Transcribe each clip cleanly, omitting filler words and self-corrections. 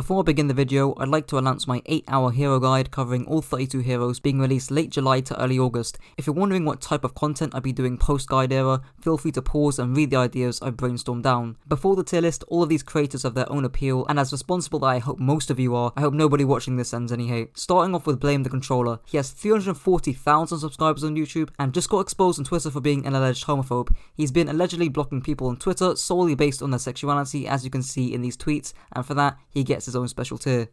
Before I begin the video, I'd like to announce my 8-hour hero guide covering all 32 heroes being released late July to early August. If you're wondering what type of content I'd be doing post-guide era, feel free to pause and read the ideas I've brainstormed down. Before the tier list, all of these creators have their own appeal, and as responsible that I hope most of you are, I hope nobody watching this sends any hate. Starting off with Blame the Controller, he has 340,000 subscribers on YouTube and just got exposed on Twitter for being an alleged homophobe. He's been allegedly blocking people on Twitter solely based on their sexuality, as you can see in these tweets, and for that, he gets his own special tier.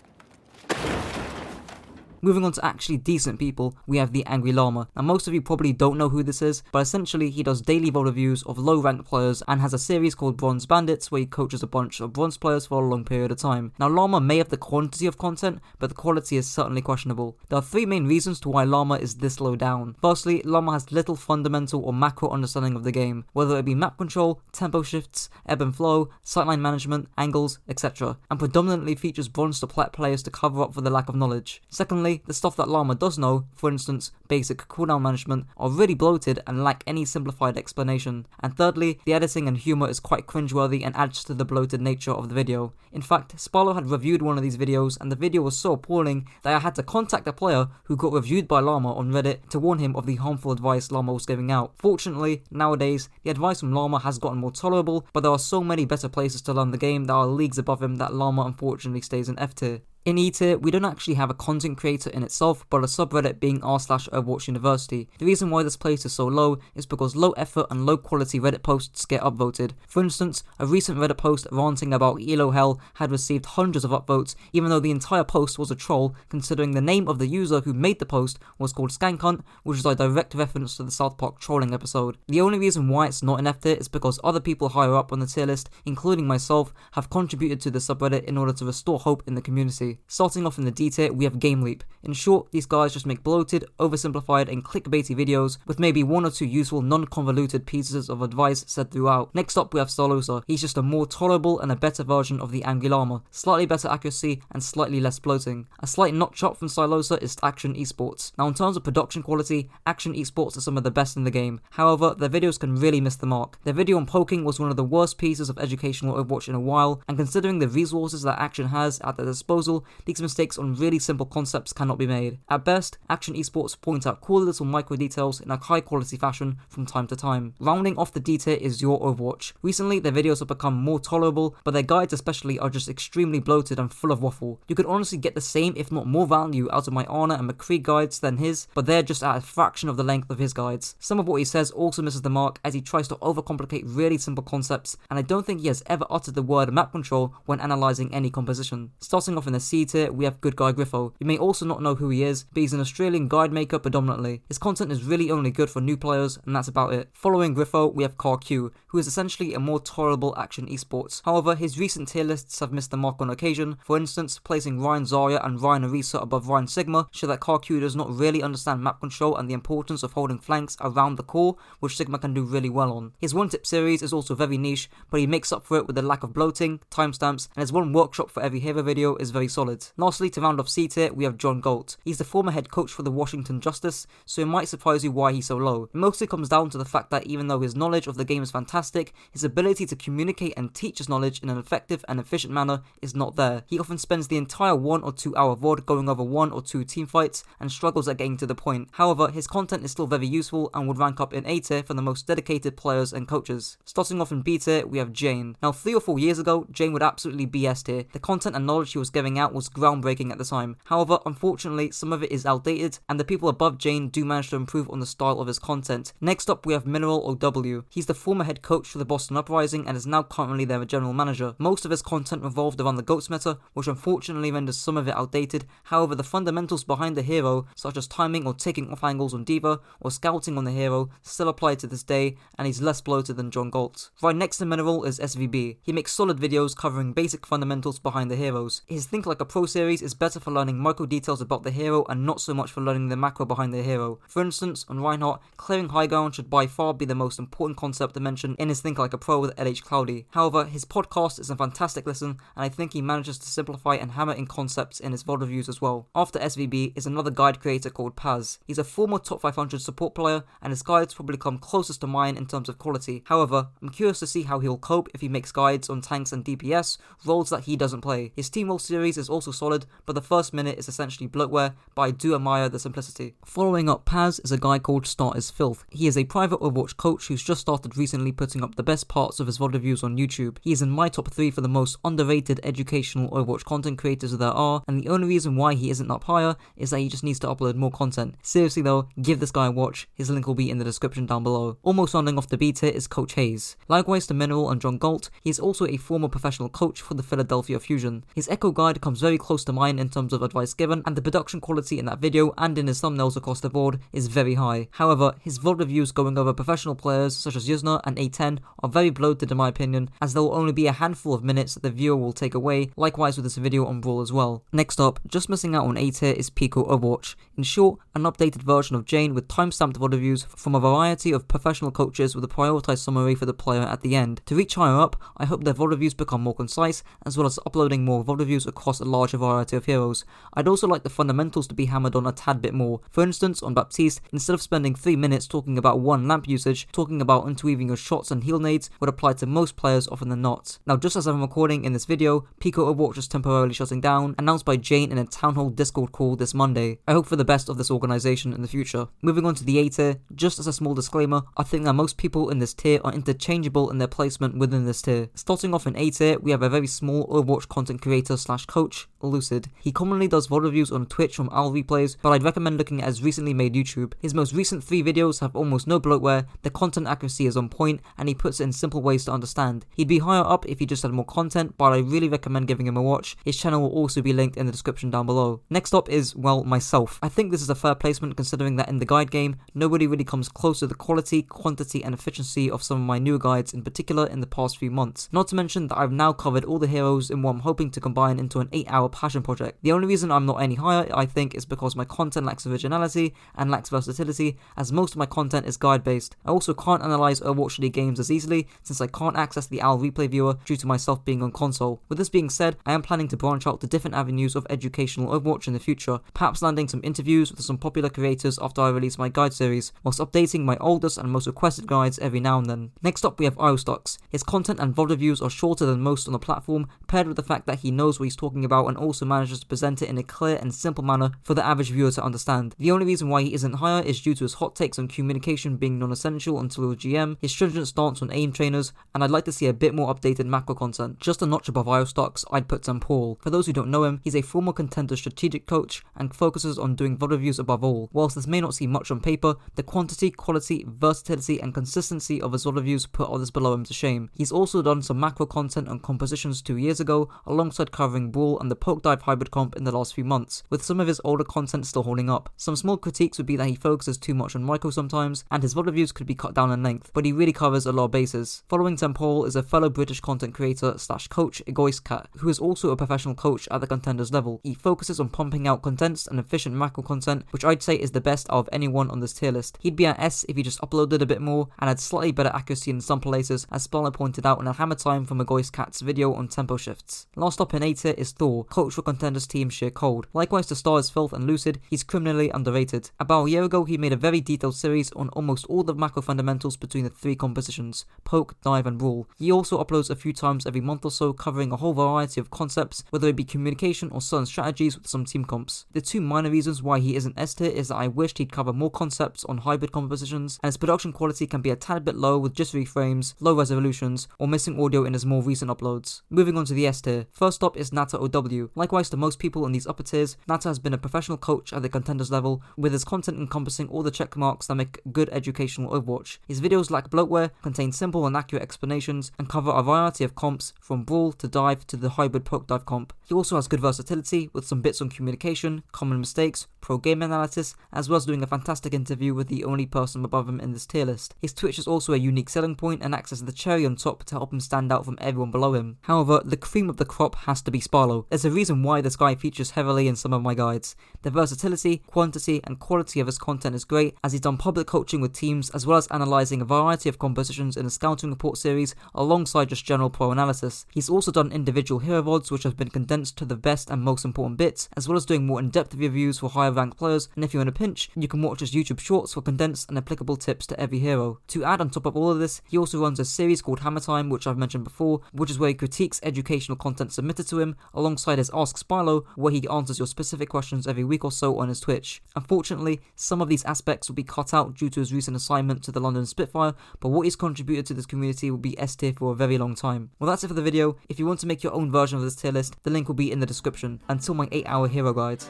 Moving on to actually decent people, we have the Angry Llama. Now most of you probably don't know who this is, but essentially he does daily VOD reviews of low ranked players and has a series called Bronze Bandits where he coaches a bunch of bronze players for a long period of time. Now Llama may have the quantity of content, but the quality is certainly questionable. There are three main reasons to why Llama is this low down. Firstly, Llama has little fundamental or macro understanding of the game, whether it be map control, tempo shifts, ebb and flow, sightline management, angles, etc., and predominantly features bronze to plat players to cover up for the lack of knowledge. Secondly, the stuff that Llama does know, for instance basic cooldown management, are really bloated and lack any simplified explanation. And thirdly, the editing and humour is quite cringeworthy and adds to the bloated nature of the video. In fact, Spilo had reviewed one of these videos and the video was so appalling that I had to contact a player who got reviewed by Llama on Reddit to warn him of the harmful advice Llama was giving out. Fortunately, nowadays, the advice from Llama has gotten more tolerable, but there are so many better places to learn the game that are leagues above him that Llama unfortunately stays in F tier. In E tier, we don't actually have a content creator in itself, but a subreddit being r/Overwatch University. The reason why this place is so low is because low effort and low quality Reddit posts get upvoted. For instance, a recent Reddit post ranting about Elo Hell had received hundreds of upvotes, even though the entire post was a troll, considering the name of the user who made the post was called Skankhunt, which is a direct reference to the South Park trolling episode. The only reason why it's not in F tier is because other people higher up on the tier list, including myself, have contributed to the subreddit in order to restore hope in the community. Starting off in the D tier, we have Game Leap. In short, these guys just make bloated, oversimplified and clickbaity videos with maybe one or two useful non-convoluted pieces of advice said throughout. Next up we have Stylosa. He's just a more tolerable and a better version of the Angry Llama, slightly better accuracy and slightly less bloating. A slight notch up from Stylosa is Action Esports. Now in terms of production quality, Action Esports are some of the best in the game. However, their videos can really miss the mark. Their video on poking was one of the worst pieces of educational Overwatch in a while, and considering the resources that Action has at their disposal, these mistakes on really simple concepts cannot be made. At best, Action Esports point out cool little micro details in a high quality fashion from time to time. Rounding off the D tier is Your Overwatch. Recently, their videos have become more tolerable, but their guides especially are just extremely bloated and full of waffle. You could honestly get the same if not more value out of my Arna and McCree guides than his, but they're just at a fraction of the length of his guides. Some of what he says also misses the mark as he tries to overcomplicate really simple concepts, and I don't think he has ever uttered the word map control when analysing any composition. Starting off in the C tier, we have Good Guy Griffo. You may also not know who he is, but he's an Australian guide maker predominantly. His content is really only good for new players, and that's about it. Following Griffo, we have CarQ, who is essentially a more tolerable Action Esports. However, his recent tier lists have missed the mark on occasion. For instance, placing Ryan Zarya and Ryan Arisa above Ryan Sigma show that CarQ does not really understand map control and the importance of holding flanks around the core, which Sigma can do really well on. His one tip series is also very niche, but he makes up for it with the lack of bloating, timestamps, and his one workshop for every hero video is very solid. Lastly, to round off C tier, we have John Galt. He's the former head coach for the Washington Justice, so it might surprise you why he's so low. It mostly comes down to the fact that even though his knowledge of the game is fantastic, his ability to communicate and teach his knowledge in an effective and efficient manner is not there. He often spends the entire 1 or 2 hour VOD going over 1 or 2 team fights and struggles at getting to the point. However, his content is still very useful and would rank up in A tier for the most dedicated players and coaches. Starting off in B tier, we have Jane. Now 3 or 4 years ago, Jane would absolutely be S tier. The content and knowledge he was giving out was groundbreaking at the time. However, unfortunately, some of it is outdated, and the people above Jane do manage to improve on the style of his content. Next up, we have Mineral or W. He's the former head coach for the Boston Uprising and is now currently their general manager. Most of his content revolved around the GOATS meta, which unfortunately renders some of it outdated. However, the fundamentals behind the hero, such as timing or taking off angles on D.Va, or scouting on the hero, still apply to this day, and he's less bloated than John Galt. Right next to Mineral is SVB. He makes solid videos covering basic fundamentals behind the heroes. His Think Like a Pro series is better for learning micro details about the hero and not so much for learning the macro behind the hero. For instance, on Reinhardt, clearing high ground should by far be the most important concept to mention in his Think Like a Pro with LH Cloudy. However, his podcast is a fantastic listen, and I think he manages to simplify and hammer in concepts in his VOD reviews as well. After SVB is another guide creator called Paz. He's a former top 500 support player, and his guides probably come closest to mine in terms of quality. However, I'm curious to see how he'll cope if he makes guides on tanks and DPS, roles that he doesn't play. His Team Role series is is also solid, but the first minute is essentially bloatware, but I do admire the simplicity. Following up Paz is a guy called Start is Filth. He is a private Overwatch coach who's just started recently putting up the best parts of his VOD reviews on YouTube. He is in my top 3 for the most underrated educational Overwatch content creators there are, and the only reason why he isn't up higher is that he just needs to upload more content. Seriously though, give this guy a watch, his link will be in the description down below. Almost rounding off the B tier is Coach Hayes. Likewise to Mineral and John Galt, he is also a former professional coach for the Philadelphia Fusion. His Echo guide comes very close to mine in terms of advice given, and the production quality in that video and in his thumbnails across the board is very high. However, his VOD reviews going over professional players such as Yuzna and A10 are very bloated in my opinion, as there will only be a handful of minutes that the viewer will take away, likewise with this video on Brawl as well. Next up, just missing out on A tier is Pico Overwatch. In short, an updated version of Jane with timestamped VOD reviews from a variety of professional coaches with a prioritized summary for the player at the end. To reach higher up, I hope their VOD reviews become more concise, as well as uploading more VOD reviews across a larger variety of heroes. I'd also like the fundamentals to be hammered on a tad bit more. For instance, on Baptiste, instead of spending 3 minutes talking about one lamp usage, talking about interweaving your shots and heal nades would apply to most players often than not. Now, just as I'm recording in this video, Pico Overwatch is temporarily shutting down, announced by Jane in a town hall Discord call this Monday. I hope for the best of this organization in the future. Moving on to the A tier, just as a small disclaimer, I think that most people in this tier are interchangeable in their placement within this tier. Starting off in A tier, we have a very small Overwatch content creator slash coach, Lucid. He commonly does VOD reviews on Twitch from OWL replays, but I'd recommend looking at his recently made YouTube. His most recent 3 videos have almost no bloatware, the content accuracy is on point, and he puts it in simple ways to understand. He'd be higher up if he just had more content, but I really recommend giving him a watch. His channel will also be linked in the description down below. Next up is, well, myself. I think this is a fair placement considering that in the guide game, nobody really comes close to the quality, quantity, and efficiency of some of my newer guides, in particular in the past few months. Not to mention that I've now covered all the heroes in what I'm hoping to combine into an 8-hour passion project. The only reason I'm not any higher, I think, is because my content lacks originality and lacks versatility, as most of my content is guide based. I also can't analyze Overwatch League games as easily, since I can't access the OWL replay viewer due to myself being on console. With this being said, I am planning to branch out to different avenues of educational Overwatch in the future, perhaps landing some interviews with some popular creators after I release my guide series, whilst updating my oldest and most requested guides every now and then. Next up we have Iostux. His content and VOD reviews are shorter than most on the platform, paired with the fact that he knows what he's talking about and also manages to present it in a clear and simple manner for the average viewer to understand. The only reason why he isn't higher is due to his hot takes on communication being non-essential until you're GM, his stringent stance on aim trainers, and I'd like to see a bit more updated macro content. Just a notch above Iostux, I'd put Paul. For those who don't know him, he's a former contender strategic coach and focuses on doing VOD reviews above all. Whilst this may not seem much on paper, the quantity, quality, versatility, and consistency of his VOD reviews put others below him to shame. He's also done some macro content on compositions 2 years ago, alongside covering Brawl and the Poke Dive hybrid comp in the last few months, with some of his older content still holding up. Some small critiques would be that he focuses too much on micro sometimes, and his VOD reviews could be cut down in length, but he really covers a lot of bases. Following Paul is a fellow British content creator slash coach, Egoist, who is also a professional coach at the contenders level. He focuses on pumping out condensed and efficient macro content, which I'd say is the best out of anyone on this tier list. He'd be at S if he just uploaded a bit more and had slightly better accuracy in some places, as Spilo pointed out in a hammer time from Egoist's video on tempo shifts. Last up in A tier is Thor, coach for contenders team Sheer Cold. Likewise to Stars Filth and Lucid, he's criminally underrated. About a year ago, he made a very detailed series on almost all the macro fundamentals between the 3 compositions, Poke, Dive, and Brawl. He also uploads a few times every month or so, covering a whole variety of concepts, whether it be communication or certain strategies with some team comps. The 2 minor reasons why he isn't S tier is that I wished he'd cover more concepts on hybrid compositions, and his production quality can be a tad bit low with jittery frames, low resolutions, or missing audio in his more recent uploads. Moving on to the S tier. First up is Nata OW. Likewise to most people in these upper tiers, Nata has been a professional coach at the contenders level, with his content encompassing all the check marks that make good educational Overwatch. His videos lack bloatware, contain simple and accurate explanations, and cover a variety of comps from Brawl to Dive to the hybrid Poke Dive comp. He also has good versatility with some bits on communication, common mistakes, pro game analysis, as well as doing a fantastic interview with the only person above him in this tier list. His Twitch is also a unique selling point and acts as the cherry on top to help him stand out from everyone below him. However, the cream of the crop has to be Spilo. There's a reason why this guy features heavily in some of my guides. The versatility, quantity, and quality of his content is great, as he's done public coaching with teams as well as analysing a variety of compositions in a scouting report series alongside just general pro analysis. He's also done individual hero VODs which have been condensed to the best and most important bits, as well as doing more in-depth reviews for higher ranked players, and if you're in a pinch, you can watch his YouTube shorts for condensed and applicable tips to every hero. To add on top of all of this, he also runs a series called Hammer Time, which I've mentioned before, which is where he critiques educational content submitted to him, alongside his Ask Spilo, where he answers your specific questions every week or so on his Twitch. Unfortunately, some of these aspects will be cut out due to his recent assignment to the London Spitfire, but what he's contributed to this community will be S tier for a very long time. Well, that's it for the video. If you want to make your own version of this tier list, the link will be in the description. Until my 8-hour hero guide.